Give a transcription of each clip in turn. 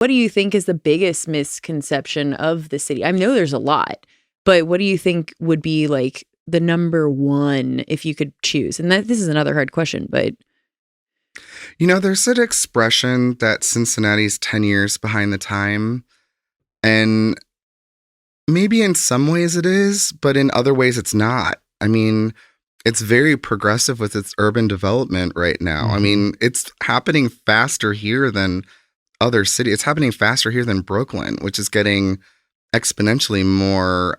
What do you think is the biggest misconception of the city? I know there's a lot, but what do you think would be like the number one if you could choose? And this is another hard question, but There's an expression that Cincinnati's 10 years behind the time. And maybe in some ways it is, but in other ways it's not. I mean, it's very progressive with its urban development right now. Mm-hmm. I mean, it's happening faster here than other cities. It's happening faster here than Brooklyn, which is getting exponentially more,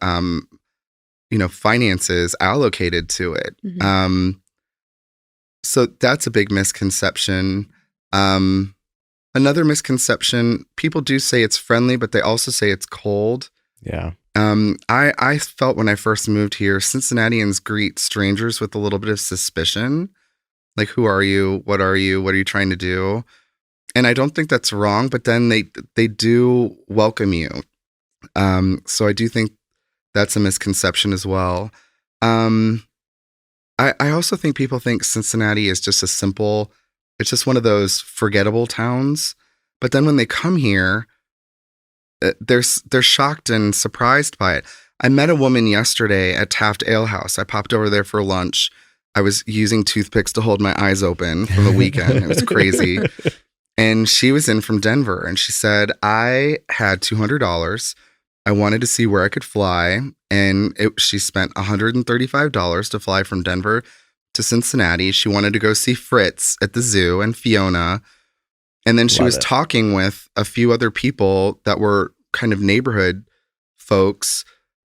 finances allocated to it. Mhm. So that's a big misconception. Another misconception, people do say it's friendly, but they also say it's cold. Yeah. I felt when I first moved here, Cincinnatians greet strangers with a little bit of suspicion. Like, who are you? What are you? What are you trying to do? And I don't think that's wrong, but then they do welcome you. So I do think that's a misconception as well. I also think people think Cincinnati is just it's just one of those forgettable towns. But then when they come here, they're shocked and surprised by it. I met a woman yesterday at Taft Ale House. I popped over there for lunch. I was using toothpicks to hold my eyes open from the weekend. It was crazy. And she was in from Denver, and she said, I had $200. I wanted to see where I could fly, and she spent $135 to fly from Denver to Cincinnati. She wanted to go see Fritz at the zoo and Fiona. And then she was talking with a few other people that were kind of neighborhood folks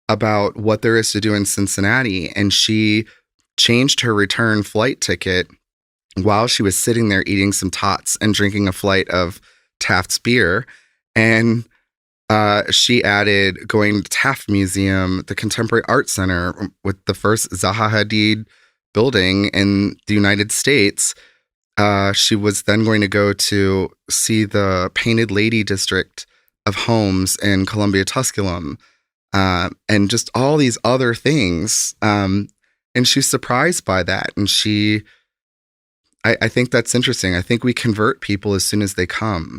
about what there is to do in Cincinnati. And she changed her return flight ticket while she was sitting there eating some tots and drinking a flight of Taft's beer. And she added going to Taft Museum, the Contemporary Art Center with the first Zaha Hadid building in the United States. She was then going to go to see the Painted Lady District of homes in Columbia Tusculum, and just all these other things. And she's surprised by that. And I think that's interesting. I think we convert people as soon as they come.